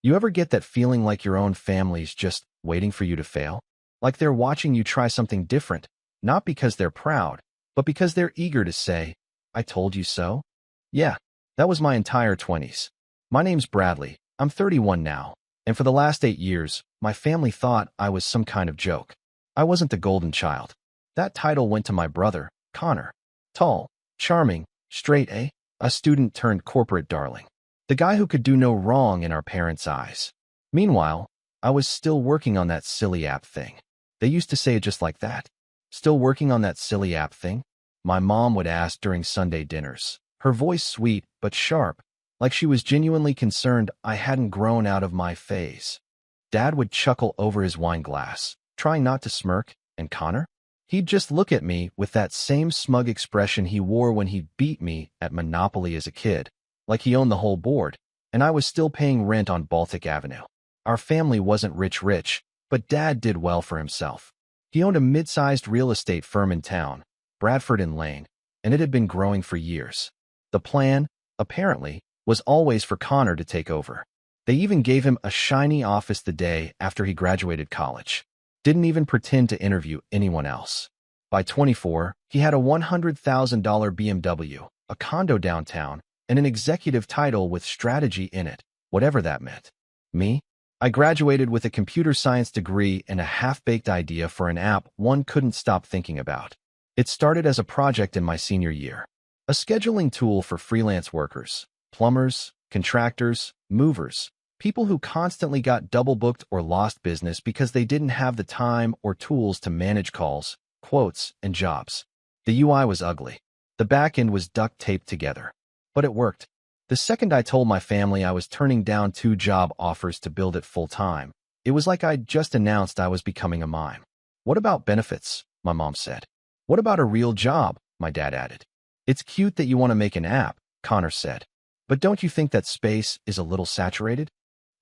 You ever get that feeling like your own family's just waiting for you to fail? Like they're watching you try something different, not because they're proud, but because they're eager to say, "I told you so"? Yeah, that was my entire 20s. My name's Bradley. I'm 31 now, and for the last 8 years, my family thought I was some kind of joke. I wasn't the golden child. That title went to my brother, Connor. Tall, charming, straight A, a student turned corporate darling. The guy who could do no wrong in our parents' eyes. Meanwhile, I was still working on that silly app thing. They used to say it just like that. Still working on that silly app thing? My mom would ask during Sunday dinners, her voice sweet but sharp, like she was genuinely concerned I hadn't grown out of my phase. Dad would chuckle over his wine glass, trying not to smirk, and Connor? He'd just look at me with that same smug expression he wore when he beat me at Monopoly as a kid, like he owned the whole board, and I was still paying rent on Baltic Avenue. Our family wasn't rich, but Dad did well for himself. He owned a mid-sized real estate firm in town, Bradford and Lane, and it had been growing for years. The plan, apparently, was always for Connor to take over. They even gave him a shiny office the day after he graduated college. Didn't even pretend to interview anyone else. By 24, he had a $100,000 BMW, a condo downtown, and an executive title with strategy in it, whatever that meant. Me? I graduated with a computer science degree and a half-baked idea for an app one couldn't stop thinking about. It started as a project in my senior year. A scheduling tool for freelance workers, plumbers, contractors, movers, people who constantly got double-booked or lost business because they didn't have the time or tools to manage calls, quotes, and jobs. The UI was ugly. The back end was duct-taped together. But it worked. The second I told my family I was turning down 2 job offers to build it full-time, it was like I'd just announced I was becoming a mime. "What about benefits?" my mom said. "What about a real job?" my dad added. "It's cute that you want to make an app," Connor said. "But don't you think that space is a little saturated?"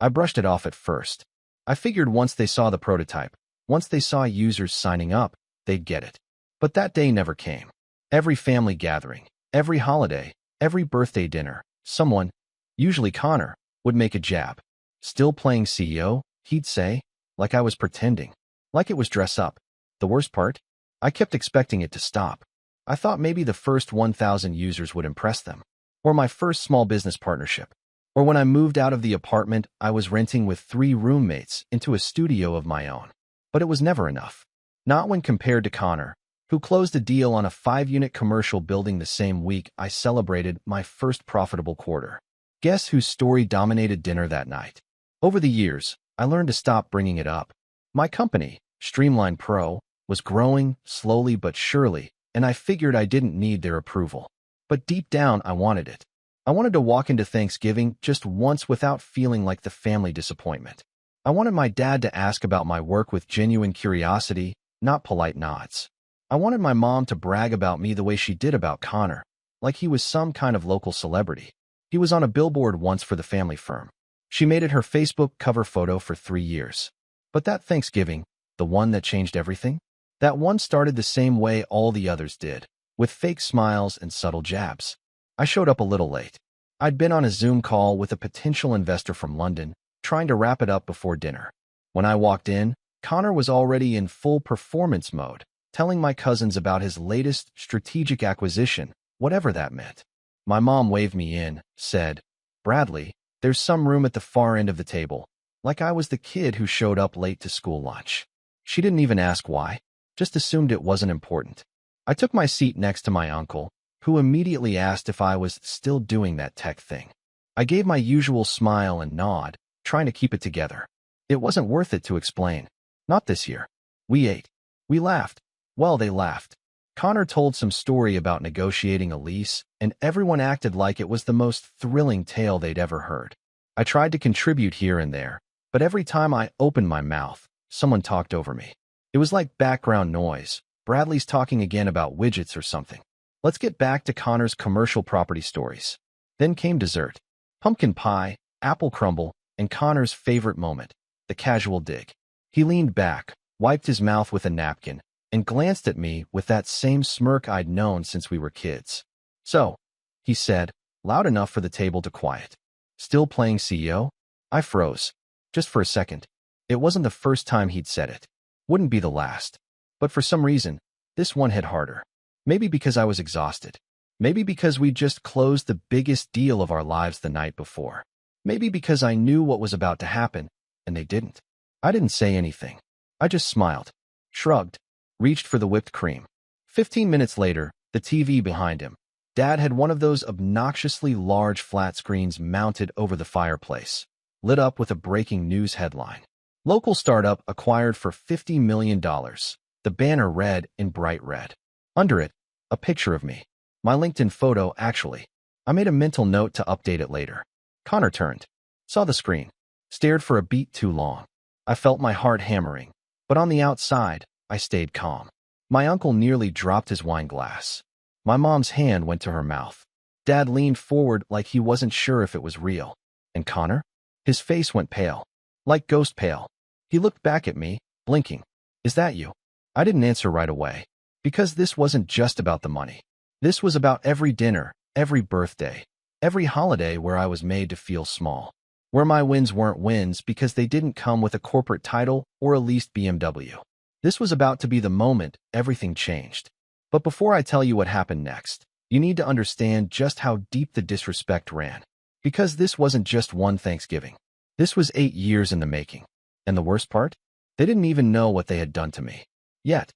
I brushed it off at first. I figured once they saw the prototype, once they saw users signing up, they'd get it. But that day never came. Every family gathering, every holiday, every birthday dinner, someone, usually Connor, would make a jab. "Still playing CEO?" he'd say, like I was pretending, like it was dress up. The worst part? I kept expecting it to stop. I thought maybe the first 1,000 users would impress them, or my first small business partnership, or when I moved out of the apartment I was renting with 3 roommates into a studio of my own. But it was never enough. Not when compared to Connor, who closed a deal on a 5-unit commercial building the same week I celebrated my first profitable quarter. Guess whose story dominated dinner that night? Over the years, I learned to stop bringing it up. My company, Streamline Pro, was growing slowly but surely, and I figured I didn't need their approval. But deep down, I wanted it. I wanted to walk into Thanksgiving just once without feeling like the family disappointment. I wanted my dad to ask about my work with genuine curiosity, not polite nods. I wanted my mom to brag about me the way she did about Connor, like he was some kind of local celebrity. He was on a billboard once for the family firm. She made it her Facebook cover photo for 3 years. But that Thanksgiving, the one that changed everything, that one started the same way all the others did, with fake smiles and subtle jabs. I showed up a little late. I'd been on a Zoom call with a potential investor from London, trying to wrap it up before dinner. When I walked in, Connor was already in full performance mode, telling my cousins about his latest strategic acquisition, whatever that meant. My mom waved me in, said, "Bradley, there's some room at the far end of the table," like I was the kid who showed up late to school lunch. She didn't even ask why, just assumed it wasn't important. I took my seat next to my uncle, who immediately asked if I was still doing that tech thing. I gave my usual smile and nod, trying to keep it together. It wasn't worth it to explain. Not this year. We ate. We laughed. Well, they laughed. Connor told some story about negotiating a lease, and everyone acted like it was the most thrilling tale they'd ever heard. I tried to contribute here and there, but every time I opened my mouth, someone talked over me. It was like background noise. Bradley's talking again about widgets or something. Let's get back to Connor's commercial property stories. Then came dessert. Pumpkin pie, apple crumble, and Connor's favorite moment, the casual dig. He leaned back, wiped his mouth with a napkin, and glanced at me with that same smirk I'd known since we were kids. "So," he said, loud enough for the table to quiet. "Still playing CEO?" I froze. Just for a second. It wasn't the first time he'd said it. Wouldn't be the last. But for some reason, this one hit harder. Maybe because I was exhausted. Maybe because we'd just closed the biggest deal of our lives the night before. Maybe because I knew what was about to happen, and they didn't. I didn't say anything. I just smiled, shrugged, reached for the whipped cream. 15 minutes later, the TV behind him. Dad had one of those obnoxiously large flat screens mounted over the fireplace, lit up with a breaking news headline. Local startup acquired for $50 million. The banner read in bright red. Under it, a picture of me. My LinkedIn photo, actually. I made a mental note to update it later. Connor turned, saw the screen, stared for a beat too long. I felt my heart hammering, but on the outside, I stayed calm. My uncle nearly dropped his wine glass. My mom's hand went to her mouth. Dad leaned forward like he wasn't sure if it was real. And Connor? His face went pale, like ghost pale. He looked back at me, blinking. Is that you? I didn't answer right away, because this wasn't just about the money. This was about every dinner, every birthday, every holiday where I was made to feel small, where my wins weren't wins because they didn't come with a corporate title or a leased BMW. This was about to be the moment everything changed. But before I tell you what happened next, you need to understand just how deep the disrespect ran. Because this wasn't just one Thanksgiving. This was 8 years in the making. And the worst part? They didn't even know what they had done to me. Yet,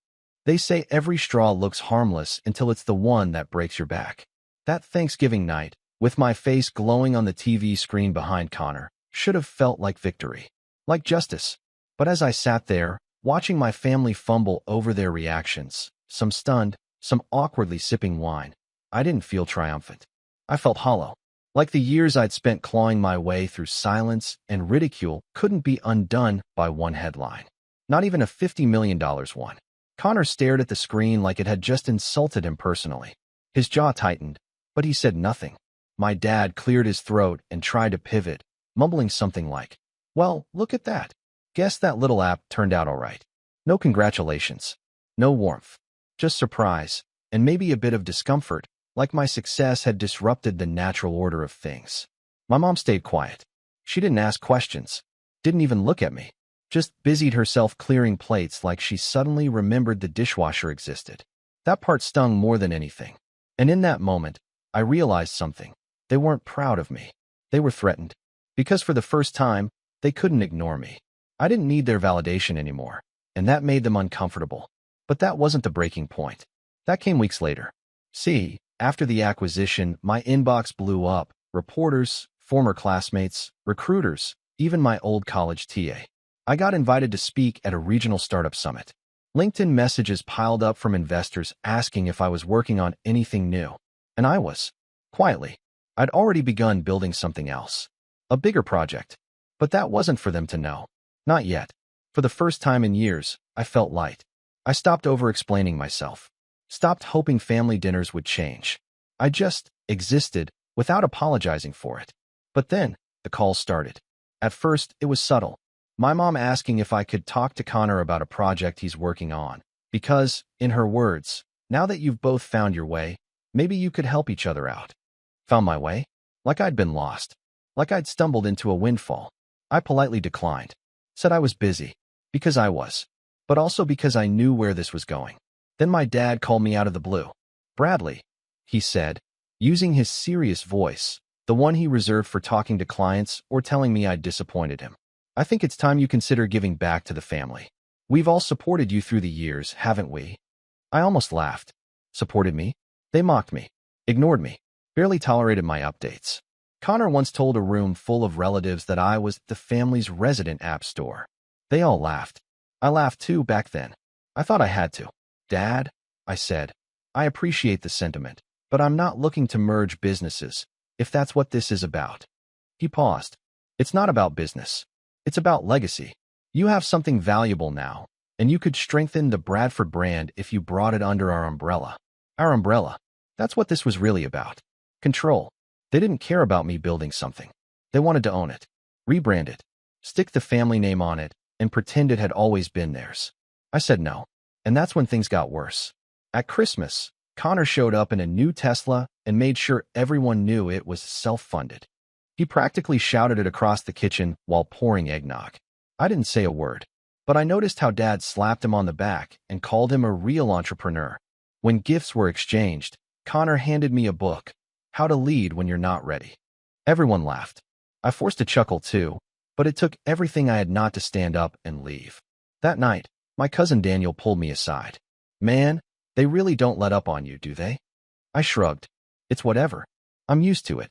they say every straw looks harmless until it's the one that breaks your back. That Thanksgiving night, with my face glowing on the TV screen behind Connor, should have felt like victory, like justice. But as I sat there, watching my family fumble over their reactions, some stunned, some awkwardly sipping wine, I didn't feel triumphant. I felt hollow. Like the years I'd spent clawing my way through silence and ridicule couldn't be undone by one headline. Not even a $50 million one. Connor stared at the screen like it had just insulted him personally. His jaw tightened, but he said nothing. My dad cleared his throat and tried to pivot, mumbling something like, "Well, look at that. Guess that little app turned out all right." No congratulations. No warmth. Just surprise, and maybe a bit of discomfort, like my success had disrupted the natural order of things. My mom stayed quiet. She didn't ask questions, didn't even look at me, just busied herself clearing plates like she suddenly remembered the dishwasher existed. That part stung more than anything. And in that moment, I realized something. They weren't proud of me. They were threatened. Because for the first time, they couldn't ignore me. I didn't need their validation anymore, and that made them uncomfortable. But that wasn't the breaking point. That came weeks later. See, after the acquisition, my inbox blew up. Reporters, former classmates, recruiters, even my old college TA. I got invited to speak at a regional startup summit. LinkedIn messages piled up from investors asking if I was working on anything new. And I was. Quietly. I'd already begun building something else. A bigger project. But that wasn't for them to know. Not yet. For the first time in years, I felt light. I stopped over-explaining myself. Stopped hoping family dinners would change. I just existed without apologizing for it. But then, the calls started. At first, it was subtle. My mom asking if I could talk to Connor about a project he's working on. Because, in her words, now that you've both found your way, maybe you could help each other out. Found my way? Like I'd been lost. Like I'd stumbled into a windfall. I politely declined. Said I was busy. Because I was. But also because I knew where this was going. Then my dad called me out of the blue. "Bradley," he said, using his serious voice, the one he reserved for talking to clients or telling me I'd disappointed him. "I think it's time you consider giving back to the family. We've all supported you through the years, haven't we?" I almost laughed. Supported me? They mocked me, ignored me, barely tolerated my updates. Connor once told a room full of relatives that I was the family's resident app store. They all laughed. I laughed too back then. I thought I had to. "Dad," I said, "I appreciate the sentiment, but I'm not looking to merge businesses, if that's what this is about." He paused. "It's not about business. It's about legacy. You have something valuable now, and you could strengthen the Bradford brand if you brought it under our umbrella." Our umbrella. That's what this was really about. Control. They didn't care about me building something. They wanted to own it, rebrand it, stick the family name on it, and pretend it had always been theirs. I said no. And that's when things got worse. At Christmas, Connor showed up in a new Tesla and made sure everyone knew it was self-funded. He practically shouted it across the kitchen while pouring eggnog. I didn't say a word, but I noticed how Dad slapped him on the back and called him a real entrepreneur. When gifts were exchanged, Connor handed me a book, How to Lead When You're Not Ready. Everyone laughed. I forced a chuckle too, but it took everything I had not to stand up and leave. That night, my cousin Daniel pulled me aside. Man, they really don't let up on you, do they? I shrugged. It's whatever. I'm used to it.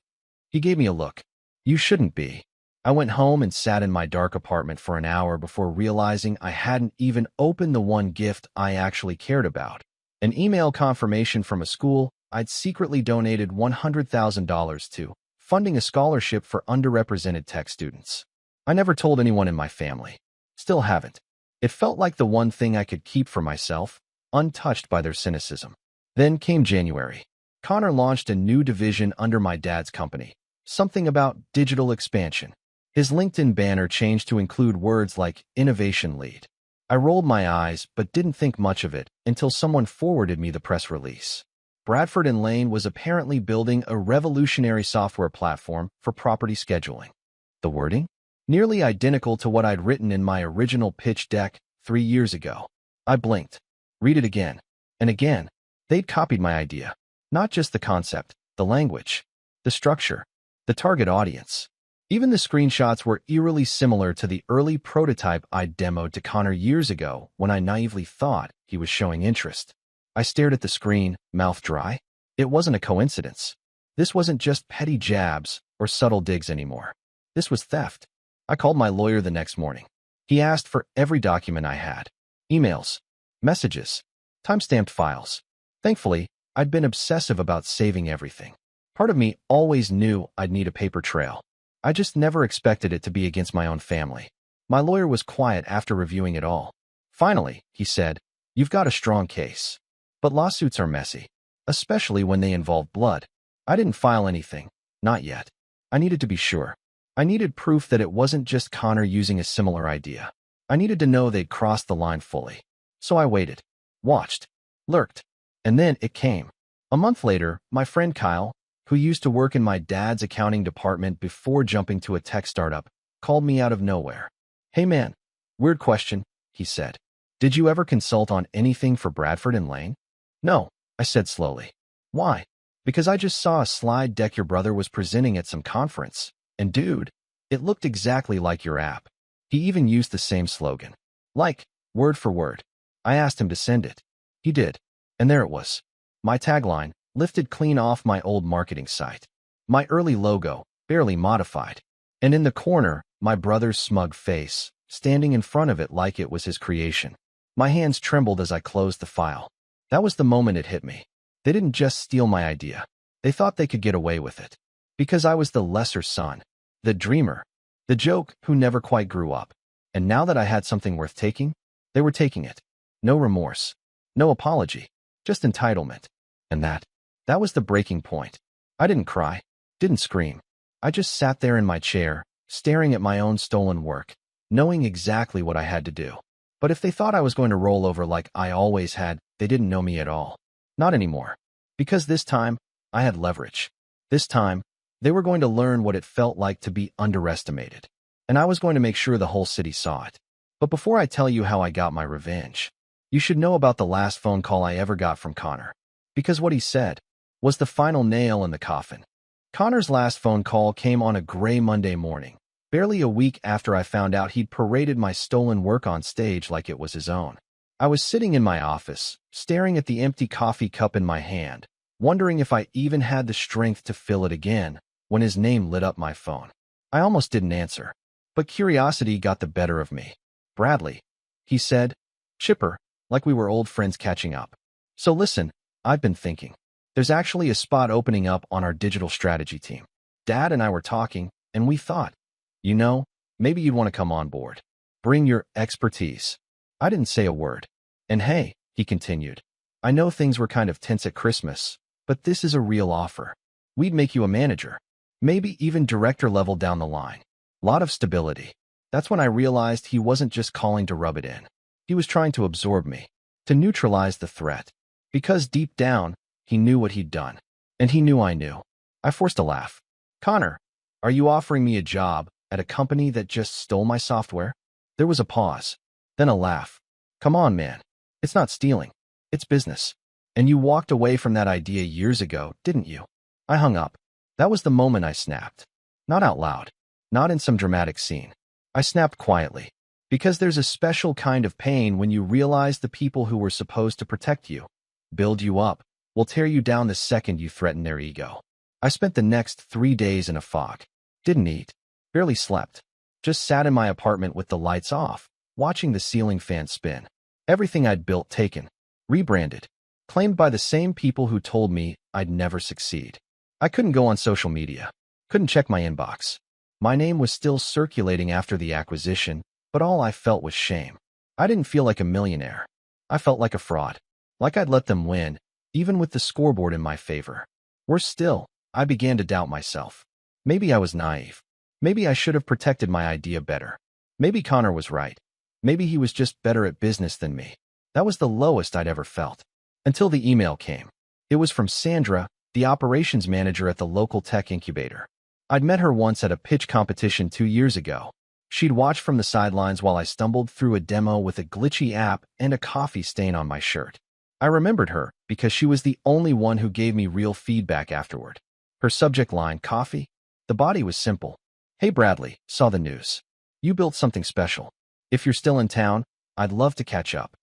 He gave me a look. You shouldn't be. I went home and sat in my dark apartment for an hour before realizing I hadn't even opened the one gift I actually cared about. An email confirmation from a school I'd secretly donated $100,000 to, funding a scholarship for underrepresented tech students. I never told anyone in my family. Still haven't. It felt like the one thing I could keep for myself, untouched by their cynicism. Then came January. Connor launched a new division under my dad's company, something about digital expansion. His LinkedIn banner changed to include words like innovation lead. I rolled my eyes but didn't think much of it until someone forwarded me the press release. Bradford and Lane was apparently building a revolutionary software platform for property scheduling. The wording? Nearly identical to what I'd written in my original pitch deck 3 years ago. I blinked. Read it again. And again. They'd copied my idea. Not just the concept, the language, the structure, the target audience. Even the screenshots were eerily similar to the early prototype I'd demoed to Connor years ago when I naively thought he was showing interest. I stared at the screen, mouth dry. It wasn't a coincidence. This wasn't just petty jabs or subtle digs anymore. This was theft. I called my lawyer the next morning. He asked for every document I had. Emails, messages, timestamped files. Thankfully, I'd been obsessive about saving everything. Part of me always knew I'd need a paper trail. I just never expected it to be against my own family. My lawyer was quiet after reviewing it all. Finally, he said, "You've got a strong case. But lawsuits are messy, especially when they involve blood." I didn't file anything. Not yet. I needed to be sure. I needed proof that it wasn't just Connor using a similar idea. I needed to know they'd crossed the line fully. So I waited, watched, lurked, and then it came. A month later, my friend Kyle, who used to work in my dad's accounting department before jumping to a tech startup, called me out of nowhere. "Hey man, weird question," he said. "Did you ever consult on anything for Bradford and Lane?" "No," I said slowly. "Why?" "Because I just saw a slide deck your brother was presenting at some conference. And dude, it looked exactly like your app. He even used the same slogan. Like, word for word." I asked him to send it. He did. And there it was. My tagline, lifted clean off my old marketing site. My early logo, barely modified. And in the corner, my brother's smug face, standing in front of it like it was his creation. My hands trembled as I closed the file. That was the moment it hit me. They didn't just steal my idea. They thought they could get away with it. Because I was the lesser son, the dreamer, the joke who never quite grew up. And now that I had something worth taking, they were taking it. No remorse. No apology. Just entitlement. And that was the breaking point. I didn't cry. Didn't scream. I just sat there in my chair, staring at my own stolen work, knowing exactly what I had to do. But if they thought I was going to roll over like I always had, they didn't know me at all. Not anymore. Because this time, I had leverage. This time, they were going to learn what it felt like to be underestimated. And I was going to make sure the whole city saw it. But before I tell you how I got my revenge, you should know about the last phone call I ever got from Connor. Because what he said was the final nail in the coffin. Connor's last phone call came on a gray Monday morning, barely a week after I found out he'd paraded my stolen work on stage like it was his own. I was sitting in my office, staring at the empty coffee cup in my hand, wondering if I even had the strength to fill it again, when his name lit up my phone. I almost didn't answer, but curiosity got the better of me. "Bradley," he said, chipper, like we were old friends catching up. "So listen, I've been thinking. There's actually a spot opening up on our digital strategy team. Dad and I were talking, and we thought, maybe you'd want to come on board. Bring your expertise." I didn't say a word. "And hey," he continued, "I know things were kind of tense at Christmas, but this is a real offer. We'd make you a manager, maybe even director level down the line. Lot of stability." That's when I realized he wasn't just calling to rub it in. He was trying to absorb me, to neutralize the threat. Because deep down, he knew what he'd done. And he knew I knew. I forced a laugh. "Connor, Are you offering me a job at a company that just stole my software? There was a pause, then a laugh. Come on, man. It's not stealing. It's business. And you walked away from that idea years ago, didn't you? I hung up. That was the moment I snapped. Not out loud. Not in some dramatic scene. I snapped quietly. Because there's a special kind of pain when you realize the people who were supposed to protect you, build you up, will tear you down the second you threaten their ego. I spent the next 3 days in a fog. Didn't eat. Barely slept. Just sat in my apartment with the lights off, watching the ceiling fan spin. Everything I'd built taken. Rebranded. Claimed by the same people who told me I'd never succeed. I couldn't go on social media. Couldn't check my inbox. My name was still circulating after the acquisition, but all I felt was shame. I didn't feel like a millionaire. I felt like a fraud. Like I'd let them win, even with the scoreboard in my favor. Worse still, I began to doubt myself. Maybe I was naive. Maybe I should have protected my idea better. Maybe Connor was right. Maybe he was just better at business than me. That was the lowest I'd ever felt. Until the email came. It was from Sandra, the operations manager at the local tech incubator. I'd met her once at a pitch competition 2 years ago. She'd watched from the sidelines while I stumbled through a demo with a glitchy app and a coffee stain on my shirt. I remembered her because she was the only one who gave me real feedback afterward. Her subject line, coffee? The body was simple. Hey Bradley, saw the news. You built something special. If you're still in town, I'd love to catch up.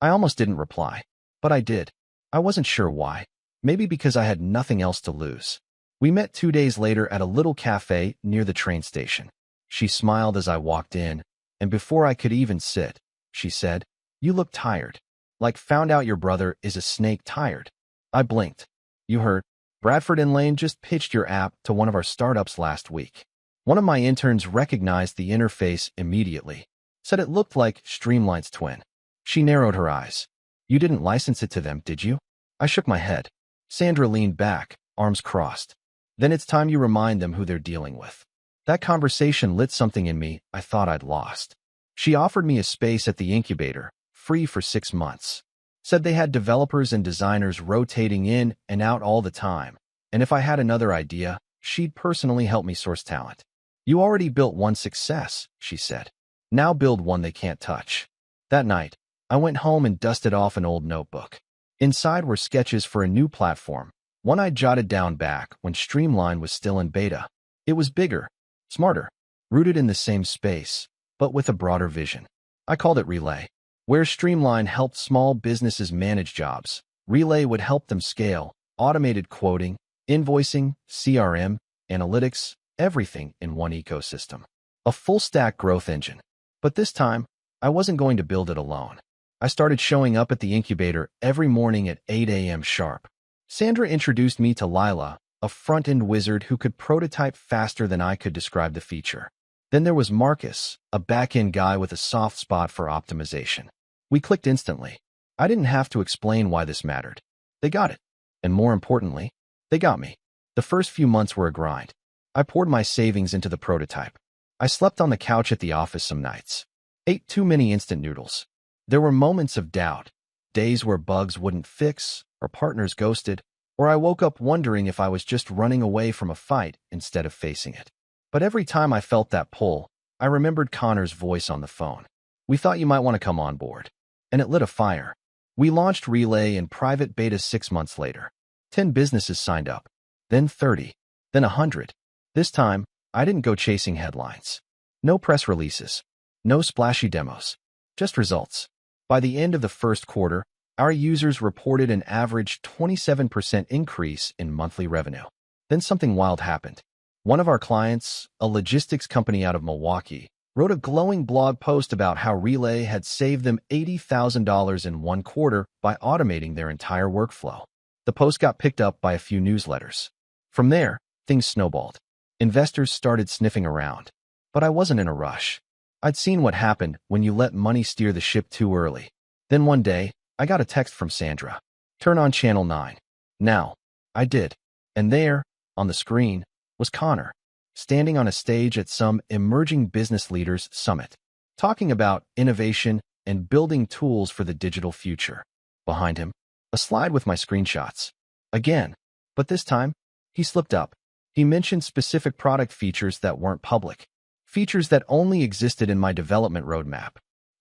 I almost didn't reply, but I did. I wasn't sure why. Maybe because I had nothing else to lose. We met 2 days later at a little cafe near the train station. She smiled as I walked in, and before I could even sit, she said, "You look tired. Like found out your brother is a snake tired." I blinked. "You heard? Bradford and Lane just pitched your app to one of our startups last week." One of my interns recognized the interface immediately. Said it looked like Streamline's twin. She narrowed her eyes. "You didn't license it to them, did you?" I shook my head. Sandra leaned back, arms crossed. "Then it's time you remind them who they're dealing with." That conversation lit something in me I thought I'd lost. She offered me a space at the incubator, free for 6 months. Said they had developers and designers rotating in and out all the time, and if I had another idea, she'd personally help me source talent. "You already built one success," she said. "Now build one they can't touch." That night, I went home and dusted off an old notebook. Inside were sketches for a new platform, one I jotted down back when Streamline was still in beta. It was bigger, smarter, rooted in the same space, but with a broader vision. I called it Relay. Where Streamline helped small businesses manage jobs, Relay would help them scale, automated quoting, invoicing, CRM, analytics, everything in one ecosystem. A full-stack growth engine. But this time, I wasn't going to build it alone. I started showing up at the incubator every morning at 8 a.m. sharp. Sandra introduced me to Lila, a front-end wizard who could prototype faster than I could describe the feature. Then there was Marcus, a back-end guy with a soft spot for optimization. We clicked instantly. I didn't have to explain why this mattered. They got it. And more importantly, they got me. The first few months were a grind. I poured my savings into the prototype. I slept on the couch at the office some nights. Ate too many instant noodles. There were moments of doubt, days where bugs wouldn't fix, or partners ghosted, or I woke up wondering if I was just running away from a fight instead of facing it. But every time I felt that pull, I remembered Connor's voice on the phone. "We thought you might want to come on board." And it lit a fire. We launched Relay in private beta 6 months later. 10 businesses signed up, then 30, then 100. This time, I didn't go chasing headlines. No press releases. No splashy demos. Just results. By the end of the first quarter, our users reported an average 27% increase in monthly revenue. Then something wild happened. One of our clients, a logistics company out of Milwaukee, wrote a glowing blog post about how Relay had saved them $80,000 in 1 quarter by automating their entire workflow. The post got picked up by a few newsletters. From there, things snowballed. Investors started sniffing around. But I wasn't in a rush. I'd seen what happened when you let money steer the ship too early. Then one day, I got a text from Sandra. "Turn on channel 9. Now." I did. And there, on the screen, was Connor, standing on a stage at some emerging business leaders summit, talking about innovation and building tools for the digital future. Behind him, a slide with my screenshots. Again. But this time, he slipped up. He mentioned specific product features that weren't public, features that only existed in my development roadmap.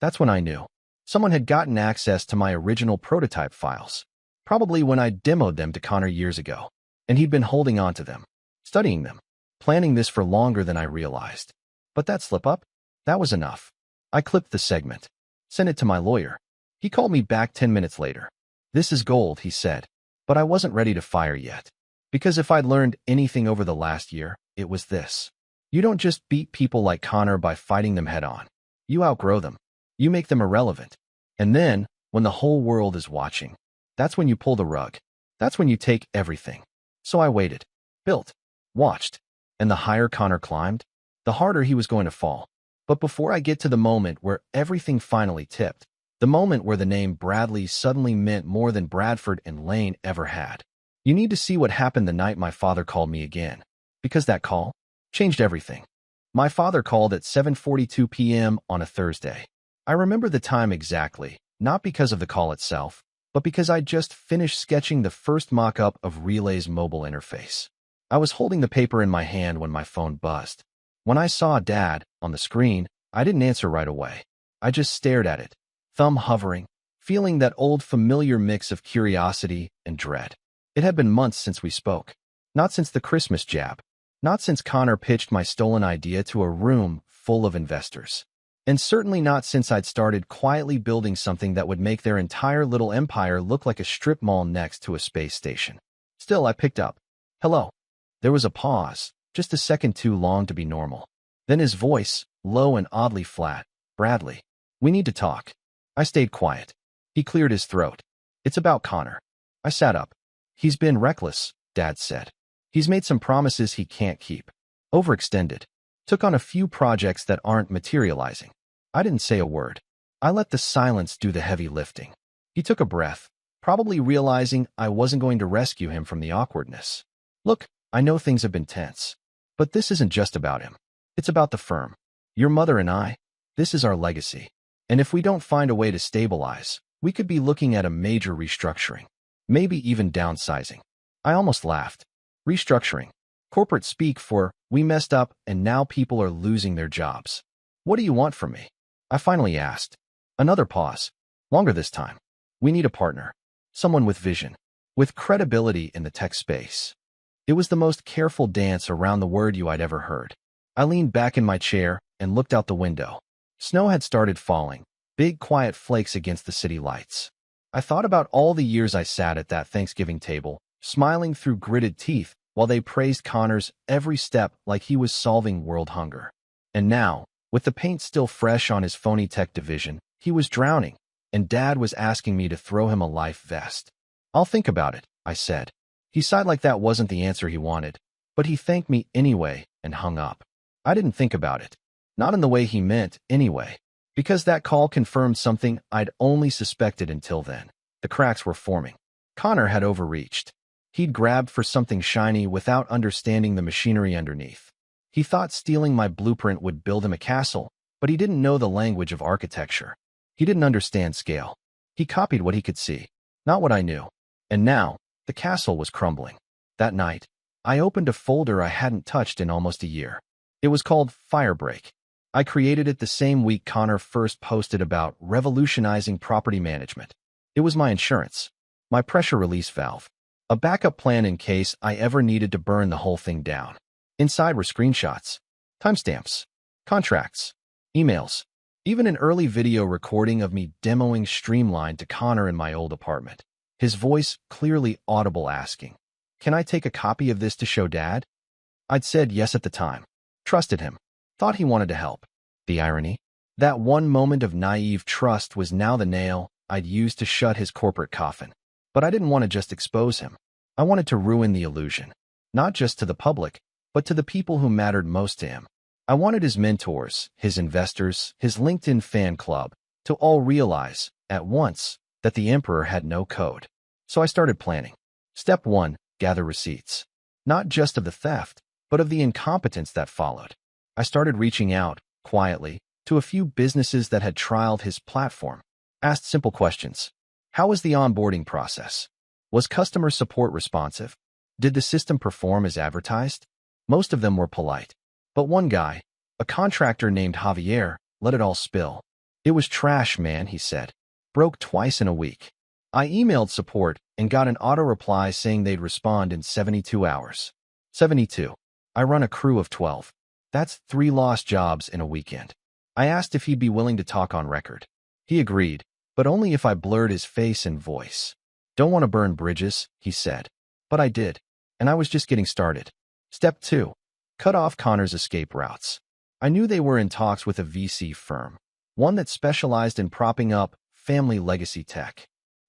That's when I knew someone had gotten access to my original prototype files, probably when I demoed them to Connor years ago, and he'd been holding on to them, studying them, planning this for longer than I realized. But that slip-up? That was enough. I clipped the segment, sent it to my lawyer. He called me back 10 minutes later. "This is gold," he said, but I wasn't ready to fire yet. Because if I'd learned anything over the last year, it was this. You don't just beat people like Connor by fighting them head-on. You outgrow them. You make them irrelevant. And then, when the whole world is watching, that's when you pull the rug. That's when you take everything. So I waited, built, watched, and the higher Connor climbed, the harder he was going to fall. But before I get to the moment where everything finally tipped, the moment where the name Bradley suddenly meant more than Bradford and Lane ever had, you need to see what happened the night my father called me again. Because that call changed everything. My father called at 7:42 p.m. on a Thursday. I remember the time exactly, not because of the call itself, but because I'd just finished sketching the first mock-up of Relay's mobile interface. I was holding the paper in my hand when my phone buzzed. When I saw Dad on the screen, I didn't answer right away. I just stared at it, thumb hovering, feeling that old familiar mix of curiosity and dread. It had been months since we spoke. Not since the Christmas jab. Not since Connor pitched my stolen idea to a room full of investors. And certainly not since I'd started quietly building something that would make their entire little empire look like a strip mall next to a space station. Still, I picked up. "Hello." There was a pause, just a second too long to be normal. Then his voice, low and oddly flat. "Bradley, we need to talk." I stayed quiet. He cleared his throat. "It's about Connor." I sat up. "He's been reckless," Dad said. "He's made some promises he can't keep. Overextended. Took on a few projects that aren't materializing." I didn't say a word. I let the silence do the heavy lifting. He took a breath, probably realizing I wasn't going to rescue him from the awkwardness. "Look, I know things have been tense, but this isn't just about him. It's about the firm. Your mother and I. This is our legacy. And if we don't find a way to stabilize, we could be looking at a major restructuring. Maybe even downsizing." I almost laughed. Restructuring. Corporate speak for, we messed up and now people are losing their jobs. "What do you want from me?" I finally asked. Another pause. Longer this time. "We need a partner. Someone with vision. With credibility in the tech space." It was the most careful dance around the word you I'd ever heard. I leaned back in my chair and looked out the window. Snow had started falling, big quiet flakes against the city lights. I thought about all the years I sat at that Thanksgiving table, smiling through gritted teeth while they praised Connor's every step like he was solving world hunger. And now, with the paint still fresh on his phony tech division, he was drowning, and Dad was asking me to throw him a life vest. "I'll think about it," I said. He sighed like that wasn't the answer he wanted, but he thanked me anyway and hung up. I didn't think about it. Not in the way he meant, anyway. Because that call confirmed something I'd only suspected until then. The cracks were forming. Connor had overreached. He'd grabbed for something shiny without understanding the machinery underneath. He thought stealing my blueprint would build him a castle, but he didn't know the language of architecture. He didn't understand scale. He copied what he could see, not what I knew. And now, the castle was crumbling. That night, I opened a folder I hadn't touched in almost a year. It was called Firebreak. I created it the same week Connor first posted about revolutionizing property management. It was my insurance, my pressure release valve, a backup plan in case I ever needed to burn the whole thing down. Inside were screenshots, timestamps, contracts, emails, even an early video recording of me demoing Streamline to Connor in my old apartment. His voice clearly audible asking, "Can I take a copy of this to show Dad?" I'd said yes at the time. Trusted him. Thought he wanted to help. The irony? That one moment of naive trust was now the nail I'd used to shut his corporate coffin. But I didn't want to just expose him. I wanted to ruin the illusion. Not just to the public, but to the people who mattered most to him. I wanted his mentors, his investors, his LinkedIn fan club, to all realize, at once, that the Emperor had no code. So I started planning. Step 1, gather receipts. Not just of the theft, but of the incompetence that followed. I started reaching out, quietly, to a few businesses that had trialed his platform. Asked simple questions. How was the onboarding process? Was customer support responsive? Did the system perform as advertised? Most of them were polite. But one guy, a contractor named Javier, let it all spill. It was trash, man, he said. Broke twice in a week. I emailed support and got an auto reply saying they'd respond in 72 hours. 72. I run a crew of 12. That's 3 lost jobs in a weekend. I asked if he'd be willing to talk on record. He agreed, but only if I blurred his face and voice. Don't want to burn bridges, he said. But I did, and I was just getting started. Step 2. Cut off Connor's escape routes. I knew they were in talks with a VC firm, one that specialized in propping up family legacy tech.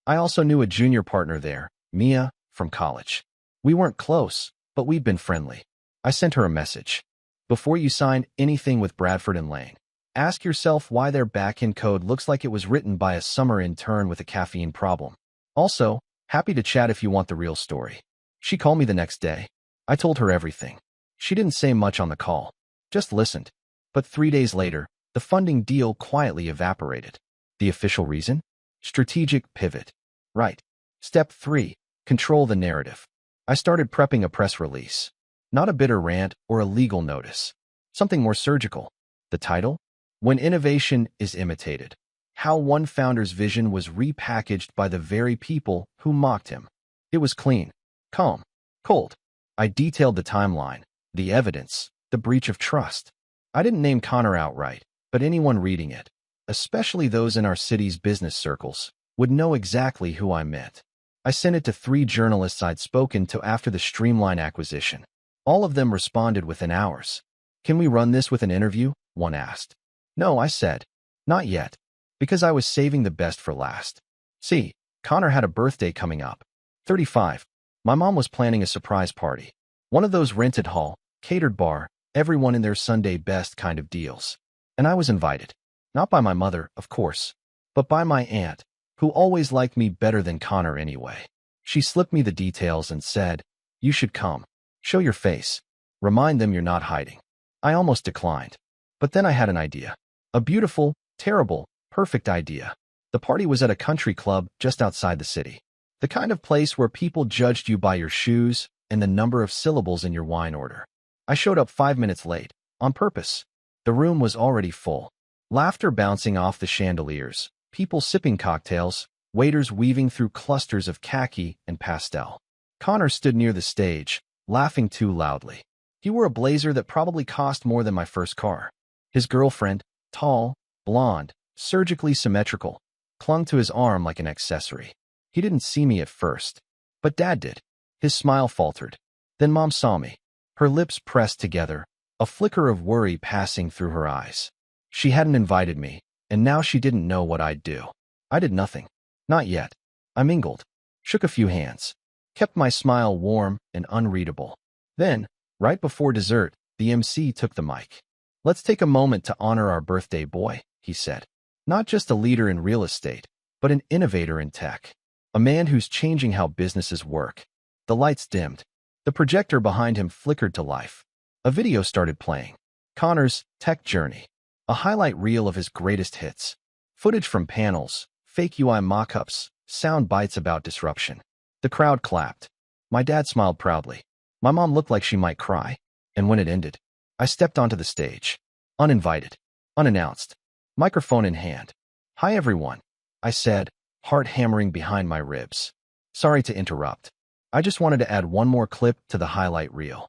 I also knew a junior partner there, Mia, from college. We weren't close, but we'd been friendly. I sent her a message. Before you sign anything with Bradford and Lane, ask yourself why their back-end code looks like it was written by a summer intern with a caffeine problem. Also, happy to chat if you want the real story. She called me the next day. I told her everything. She didn't say much on the call, just listened. But 3 days later, the funding deal quietly evaporated. The official reason? Strategic pivot. Right. Step 3. Control the narrative. I started prepping a press release. Not a bitter rant or a legal notice. Something more surgical. The title? When Innovation is Imitated. How one founder's vision was repackaged by the very people who mocked him. It was clean, calm, cold. I detailed the timeline, the evidence, the breach of trust. I didn't name Connor outright, but anyone reading it, especially those in our city's business circles, would know exactly who I meant. I sent it to 3 journalists I'd spoken to after the Streamline acquisition. All of them responded within hours. Can we run this with an interview? One asked. No, I said. Not yet, because I was saving the best for last. See, Connor had a birthday coming up. 35. My mom was planning a surprise party. One of those rented hall, catered bar, everyone in their Sunday best kind of deals. And I was invited. Not by my mother, of course, but by my aunt, who always liked me better than Connor anyway. She slipped me the details and said, you should come. Show your face. Remind them you're not hiding. I almost declined. But then I had an idea. A beautiful, terrible, perfect idea. The party was at a country club just outside the city. The kind of place where people judged you by your shoes and the number of syllables in your wine order. I showed up 5 minutes late, on purpose. The room was already full. Laughter bouncing off the chandeliers, people sipping cocktails, waiters weaving through clusters of khaki and pastel. Connor stood near the stage, laughing too loudly. He wore a blazer that probably cost more than my first car. His girlfriend, tall, blonde, surgically symmetrical, clung to his arm like an accessory. He didn't see me at first, but Dad did. His smile faltered. Then Mom saw me. Her lips pressed together, a flicker of worry passing through her eyes. She hadn't invited me, and now she didn't know what I'd do. I did nothing. Not yet. I mingled, shook a few hands, kept my smile warm and unreadable. Then, right before dessert, the MC took the mic. Let's take a moment to honor our birthday boy, he said. Not just a leader in real estate, but an innovator in tech. A man who's changing how businesses work. The lights dimmed. The projector behind him flickered to life. A video started playing. Connor's tech journey. A highlight reel of his greatest hits. Footage from panels, fake UI mock-ups, sound bites about disruption. The crowd clapped. My dad smiled proudly. My mom looked like she might cry. And when it ended, I stepped onto the stage. Uninvited. Unannounced. Microphone in hand. Hi everyone, I said, heart hammering behind my ribs. Sorry to interrupt. I just wanted to add one more clip to the highlight reel.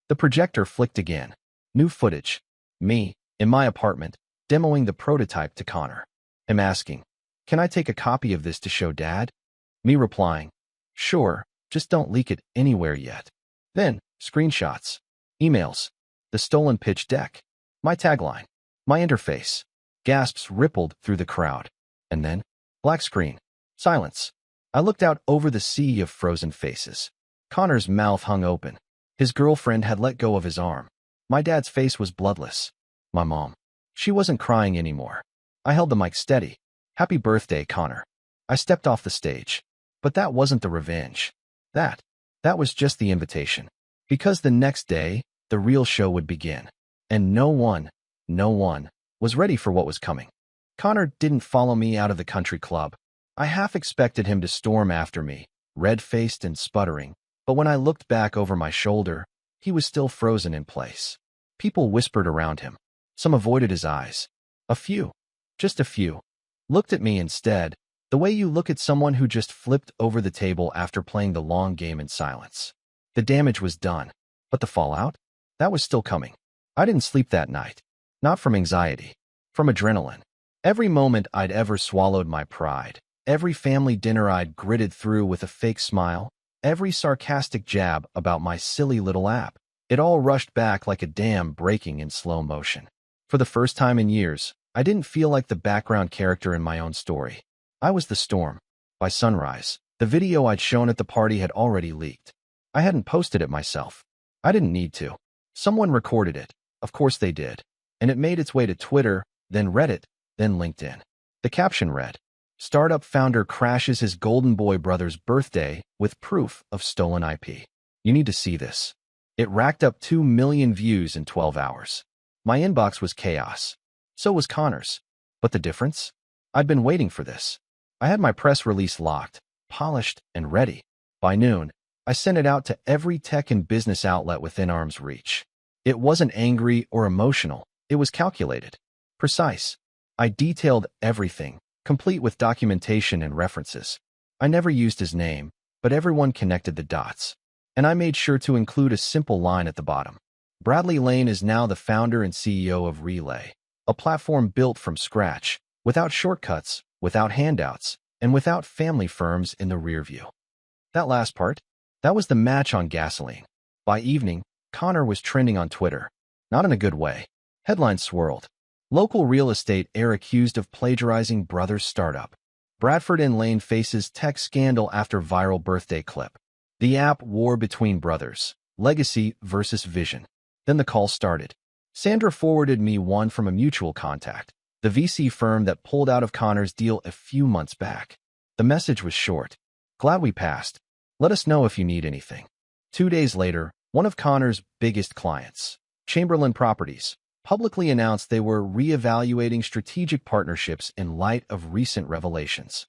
The projector flicked again. New footage. Me, in my apartment, demoing the prototype to Connor. Him asking, can I take a copy of this to show Dad? Me replying, sure, just don't leak it anywhere yet. Then, screenshots, emails, the stolen pitch deck, my tagline, my interface. Gasps rippled through the crowd. And then, black screen, silence. I looked out over the sea of frozen faces. Connor's mouth hung open. His girlfriend had let go of his arm. My dad's face was bloodless. My mom. She wasn't crying anymore. I held the mic steady. Happy birthday, Connor. I stepped off the stage. But that wasn't the revenge. That was just the invitation. Because the next day, the real show would begin. And no one was ready for what was coming. Connor didn't follow me out of the country club. I half expected him to storm after me, red-faced and sputtering, but when I looked back over my shoulder, He was still frozen in place. People whispered around him. Some avoided his eyes. A few, just a few, looked at me instead, the way you look at someone who just flipped over the table after playing the long game in silence. The damage was done, but the fallout? That was still coming. I didn't sleep that night. Not from anxiety, from adrenaline. Every moment I'd ever swallowed my pride, every family dinner I'd gritted through with a fake smile, every sarcastic jab about my silly little app, it all rushed back like a dam breaking in slow motion. For the first time in years, I didn't feel like the background character in my own story. I was the storm. By sunrise, the video I'd shown at the party had already leaked. I hadn't posted it myself. I didn't need to. Someone recorded it. Of course they did. And it made its way to Twitter, then Reddit, then LinkedIn. The caption read, "Startup founder crashes his Golden Boy brother's birthday with proof of stolen IP. You need to see this." It racked up 2 million views in 12 hours. My inbox was chaos. So was Connor's. But the difference? I'd been waiting for this. I had my press release locked, polished, and ready. By noon, I sent it out to every tech and business outlet within arm's reach. It wasn't angry or emotional. It was calculated, precise. I detailed everything, complete with documentation and references. I never used his name, but everyone connected the dots. And I made sure to include a simple line at the bottom. Bradley Lane is now the founder and CEO of Relay, a platform built from scratch, without shortcuts, without handouts, and without family firms in the rear view. That last part, that was the match on gasoline. By evening, Connor was trending on Twitter. Not in a good way. Headlines swirled. Local real estate heir accused of plagiarizing brother's startup. Bradford and Lane faces tech scandal after viral birthday clip. The app war between brothers. Legacy versus vision. Then the call started. Sandra forwarded me one from a mutual contact, the VC firm that pulled out of Connor's deal a few months back. The message was short. "Glad we passed. Let us know if you need anything." 2 days later, one of Connor's biggest clients, Chamberlain Properties, publicly announced they were reevaluating strategic partnerships in light of recent revelations.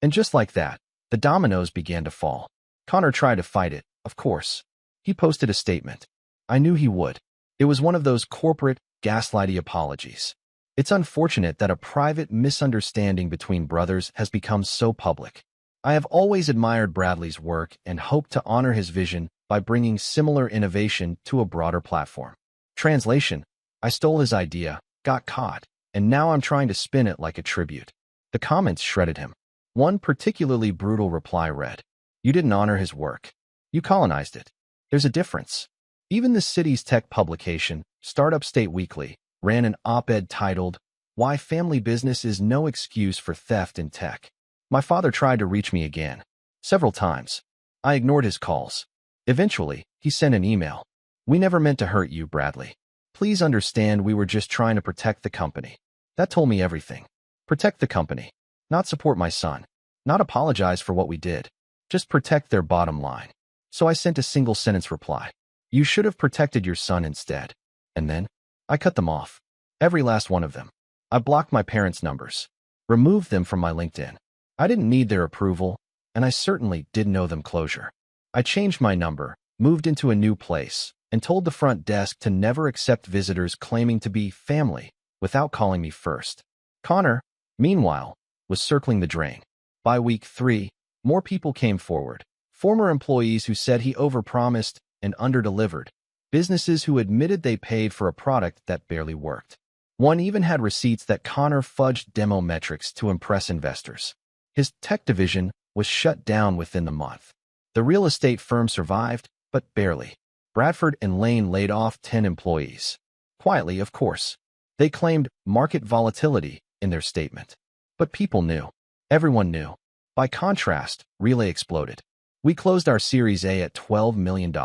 And just like that, the dominoes began to fall. Connor tried to fight it, of course. He posted a statement. I knew he would. It was one of those corporate, gaslighty apologies. It's unfortunate that a private misunderstanding between brothers has become so public. I have always admired Bradley's work and hope to honor his vision by bringing similar innovation to a broader platform. Translation: I stole his idea, got caught, and now I'm trying to spin it like a tribute. The comments shredded him. One particularly brutal reply read, "You didn't honor his work. You colonized it. There's a difference." Even the city's tech publication, Startup State Weekly, ran an op-ed titled, "Why Family Business is No Excuse for Theft in Tech." My father tried to reach me again. Several times. I ignored his calls. Eventually, he sent an email. "We never meant to hurt you, Bradley. Please understand we were just trying to protect the company." That told me everything. Protect the company. Not support my son. Not apologize for what we did. Just protect their bottom line. So I sent a single-sentence reply. "You should have protected your son instead." And then, I cut them off. Every last one of them. I blocked my parents' numbers. Removed them from my LinkedIn. I didn't need their approval, and I certainly didn't owe them closure. I changed my number, moved into a new place, and told the front desk to never accept visitors claiming to be family without calling me first. Connor, meanwhile, was circling the drain. By week 3, more people came forward. Former employees who said he overpromised and underdelivered. Businesses who admitted they paid for a product that barely worked. One even had receipts that Connor fudged demo metrics to impress investors. His tech division was shut down within the month. The real estate firm survived, but barely. Bradford and Lane laid off 10 employees. Quietly, of course. They claimed market volatility in their statement. But people knew. Everyone knew. By contrast, Relay exploded. We closed our Series A at $12 million.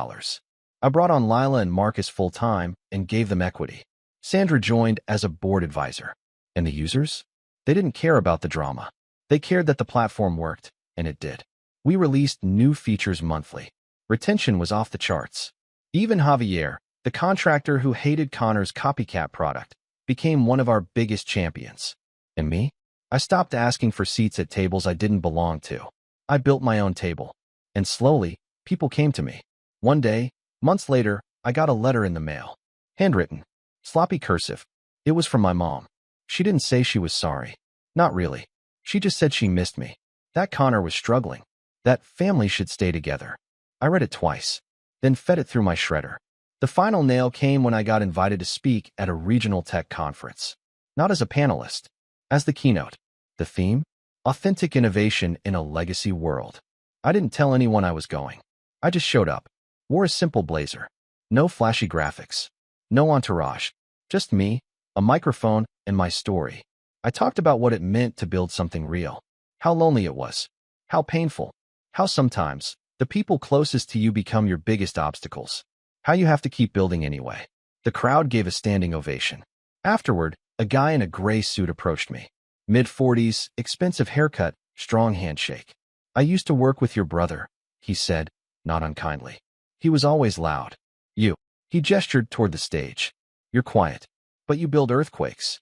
I brought on Lila and Marcus full-time and gave them equity. Sandra joined as a board advisor. And the users? They didn't care about the drama. They cared that the platform worked, and it did. We released new features monthly. Retention was off the charts. Even Javier, the contractor who hated Connor's copycat product, became one of our biggest champions. And me? I stopped asking for seats at tables I didn't belong to. I built my own table. And slowly, people came to me. One day, months later, I got a letter in the mail. Handwritten. Sloppy cursive. It was from my mom. She didn't say she was sorry. Not really. She just said she missed me. That Connor was struggling. That family should stay together. I read it twice, then fed it through my shredder. The final nail came when I got invited to speak at a regional tech conference. Not as a panelist, as the keynote. The theme? Authentic innovation in a legacy world. I didn't tell anyone I was going. I just showed up. Wore a simple blazer. No flashy graphics. No entourage. Just me, a microphone, and my story. I talked about what it meant to build something real. How lonely it was. How painful. How sometimes, the people closest to you become your biggest obstacles. How you have to keep building anyway. The crowd gave a standing ovation. Afterward, a guy in a gray suit approached me. Mid-40s, expensive haircut, strong handshake. I used to work with your brother, he said, not unkindly. He was always loud. You. He gestured toward the stage. You're quiet, but you build earthquakes.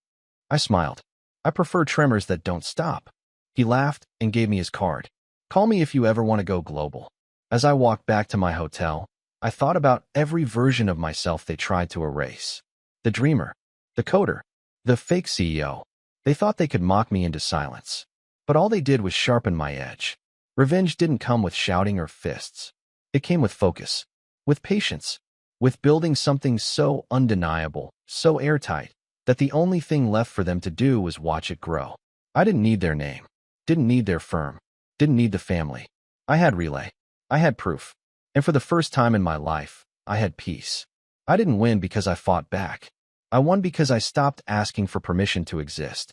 I smiled. I prefer tremors that don't stop. He laughed and gave me his card. Call me if you ever want to go global. As I walked back to my hotel, I thought about every version of myself they tried to erase. The dreamer, the coder, the fake CEO. They thought they could mock me into silence. But all they did was sharpen my edge. Revenge didn't come with shouting or fists. It came with focus, with patience, with building something so undeniable, so airtight, that the only thing left for them to do was watch it grow. I didn't need their name, didn't need their firm, didn't need the family. I had relay. I had proof. And for the first time in my life, I had peace. I didn't win because I fought back. I won because I stopped asking for permission to exist.